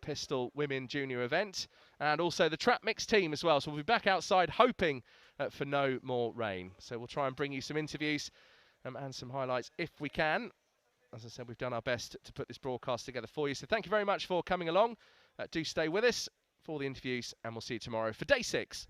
pistol women junior event, and also the trap mixed team as well. So we'll be back outside hoping for no more rain. So we'll try and bring you some interviews and some highlights if we can. As I said, we've done our best to put this broadcast together for you. So thank you very much for coming along. Do stay with us for the interviews, and we'll see you tomorrow for day 6.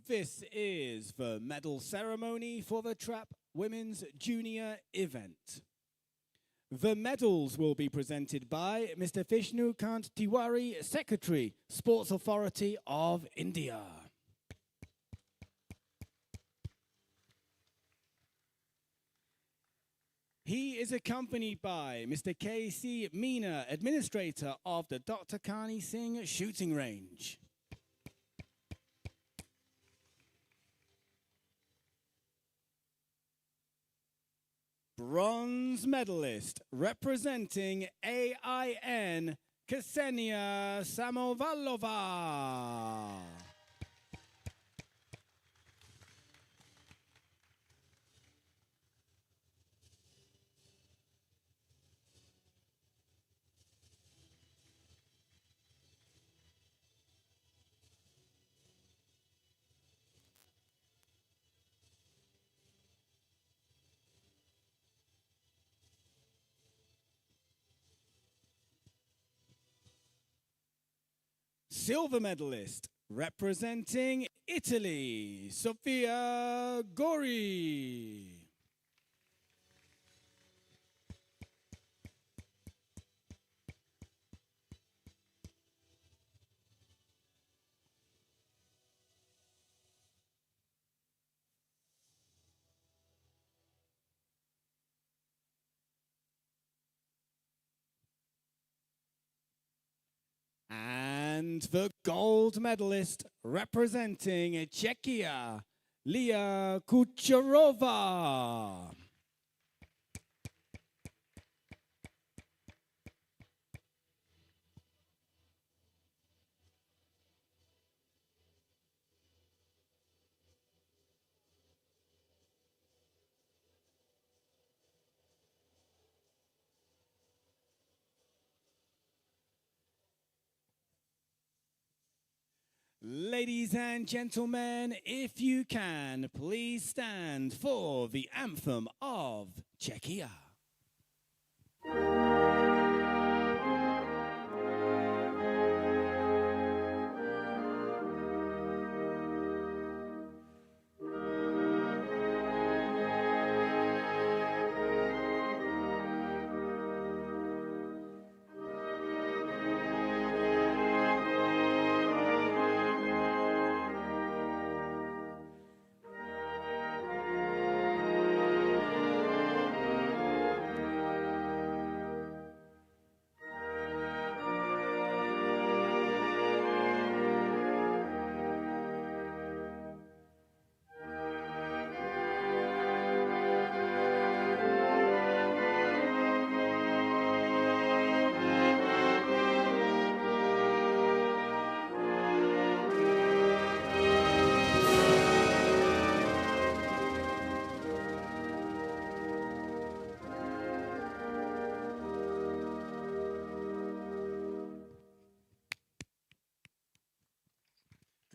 This is the medal ceremony for the trap women's junior event. The medals will be presented by Mr. Vishnu Kant Tiwari, Secretary, Sports Authority of India. He is accompanied by Mr. K.C. Meena, Administrator of the Dr. Kani Singh Shooting Range. Bronze medalist representing AIN, Ksenia Samovalova. Silver medalist representing Italy, Sofia Gori. And the gold medalist representing Czechia, Lia Kucherova. Ladies and gentlemen, if you can, please stand for the anthem of Czechia.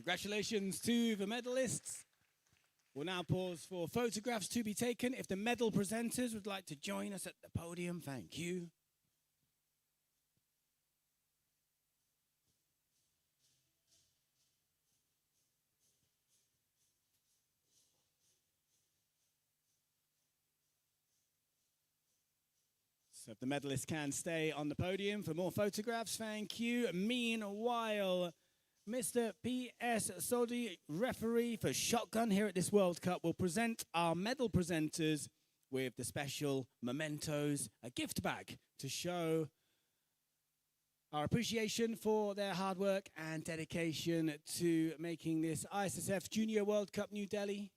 Congratulations to the medalists. We'll now pause for photographs to be taken. If the medal presenters would like to join us at the podium, thank you. So if the medalists can stay on the podium for more photographs, thank you. Meanwhile, Mr. P.S. Sodi, referee for shotgun here at this World Cup, will present our medal presenters with the special mementos, a gift bag to show our appreciation for their hard work and dedication to making this ISSF Junior World Cup New Delhi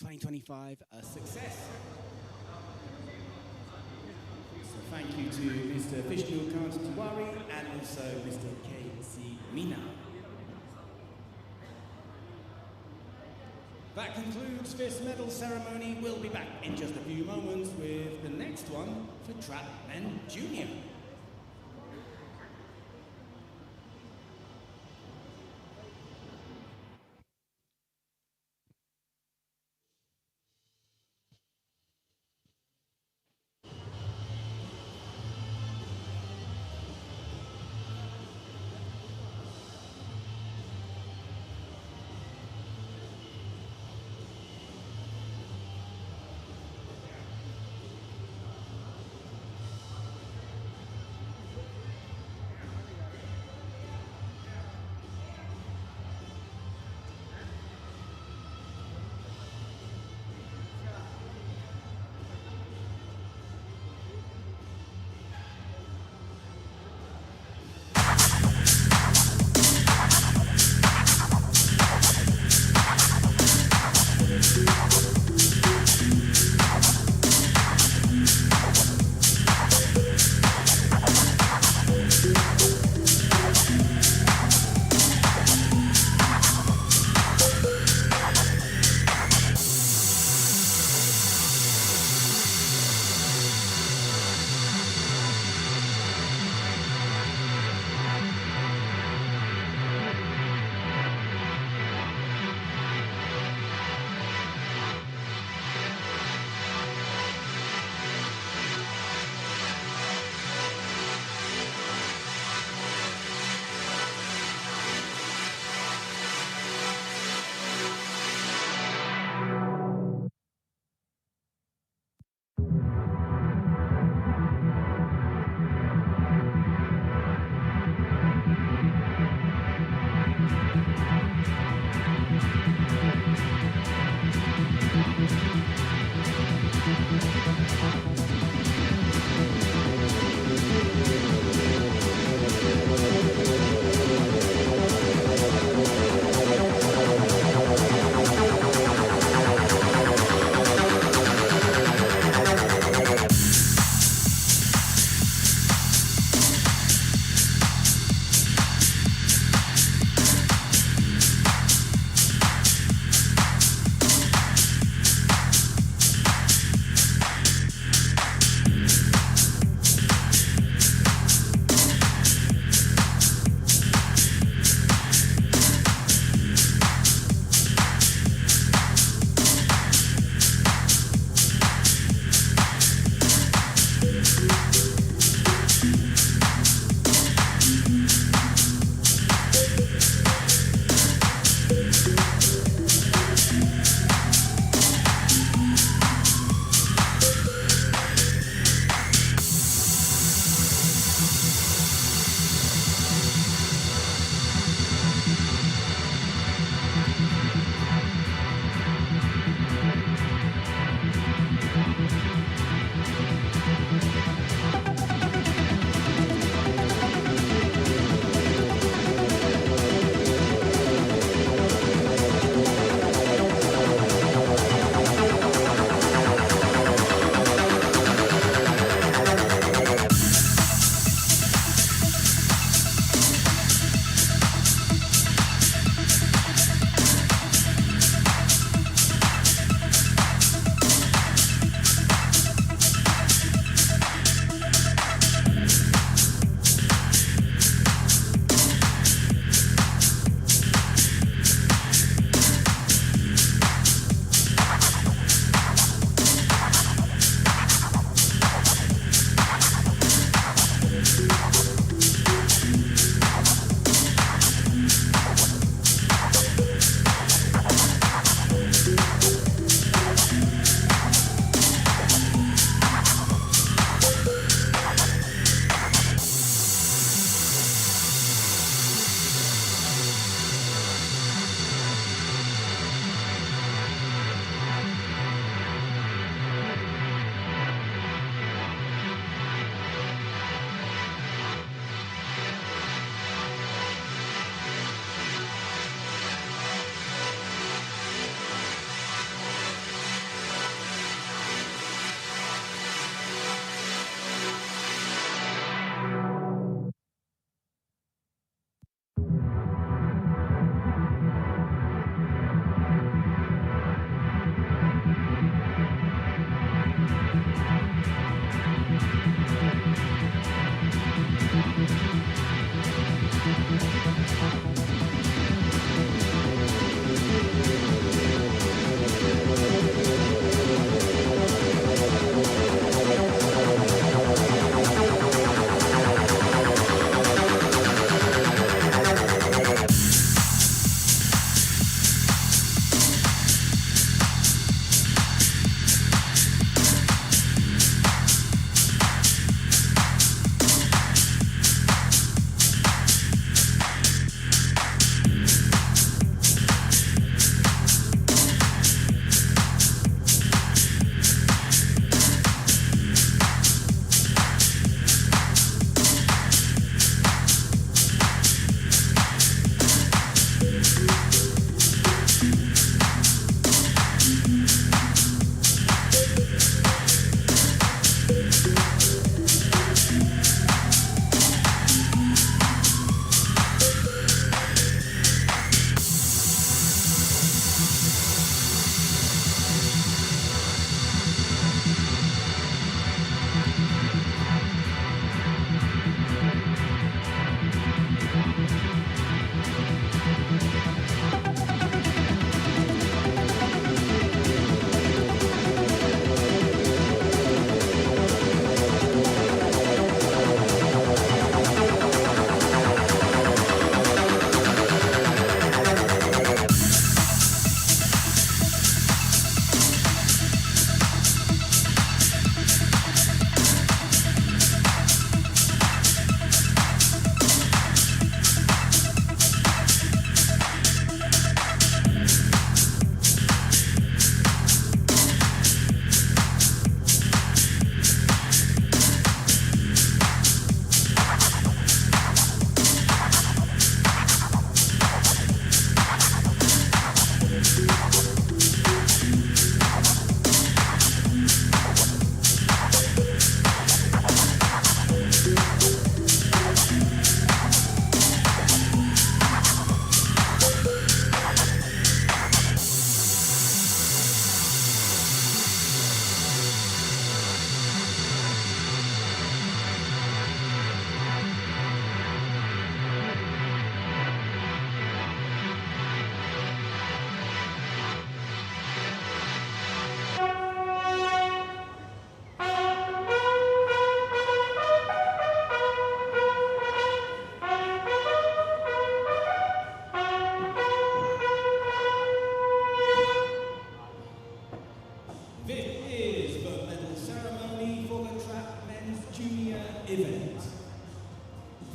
2025 a success. So thank you to Mr. Vishnu Kant Tiwari and also Mr. K.C. Meena. That concludes this medal ceremony. We'll be back in just a few moments with the next one for Trap Men Junior.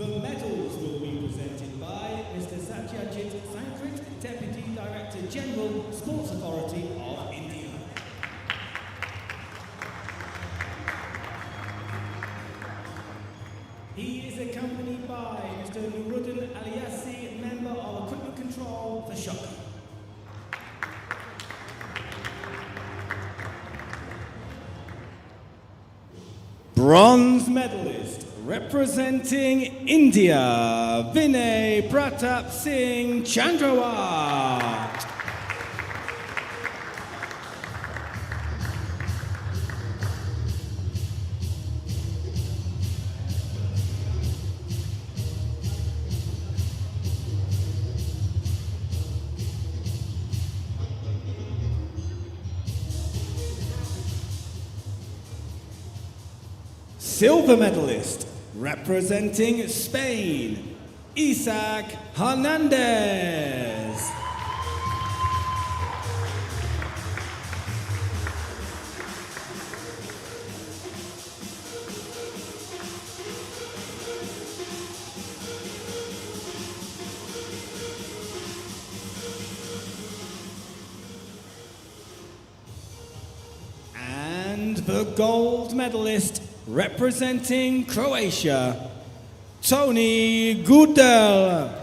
The medals will be presented by Mr. Satyajit Sankrit, Deputy Director General, Sports Authority of India. He is accompanied by Mr. Nuruddin Aliassi, Member of Equipment Control for Shotgun. Bronze medalist representing India, Vinay Pratap Singh Chandrawat. Silver medalist representing Spain, Issf Hernandez. And the gold medalist representing Croatia, Tony Gudel.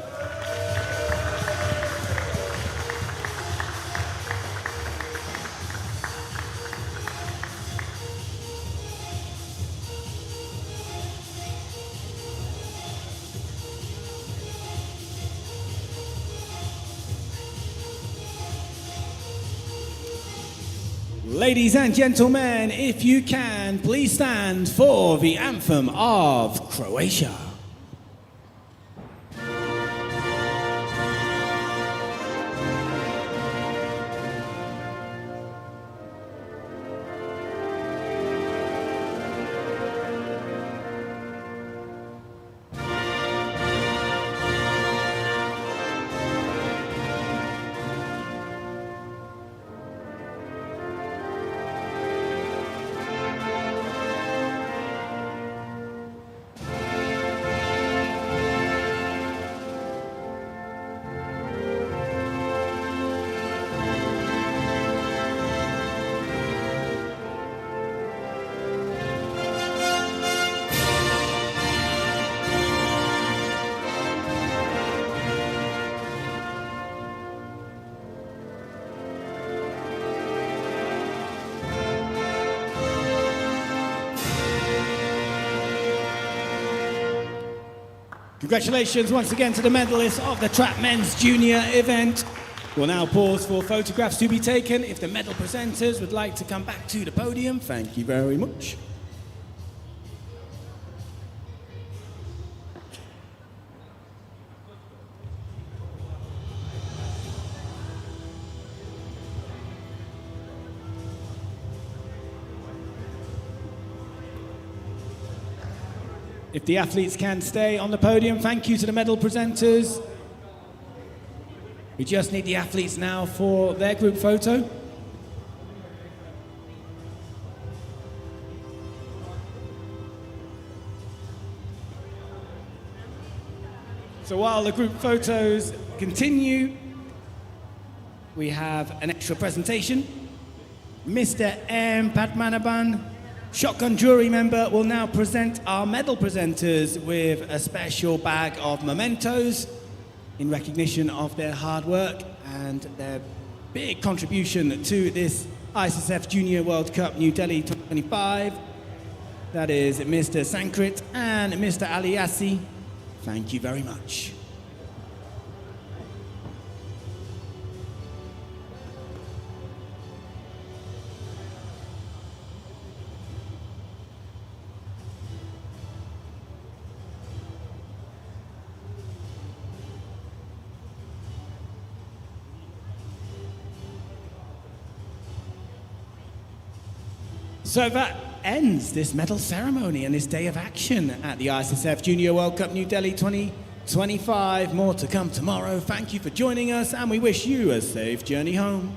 Ladies and gentlemen, if you can, please stand for the anthem of Croatia. Congratulations once again to the medalists of the Trap Men's Junior event. We'll now pause for photographs to be taken. If the medal presenters would like to come back to the podium, thank you very much. If the athletes can stay on the podium, thank you to the medal presenters. We just need the athletes now for their group photo. So while the group photos continue, we have an extra presentation. Mr. M. Padmanabhan, Shotgun jury member, will now present our medal presenters with a special bag of mementos in recognition of their hard work and their big contribution to this Issf Junior World Cup New Delhi 2025. That is Mr. Sankrit and Mr. Aliassi. Thank you very much. So that ends this medal ceremony and this day of action at the Issf Junior World Cup New Delhi 2025. More to come tomorrow. Thank you for joining us, and we wish you a safe journey home.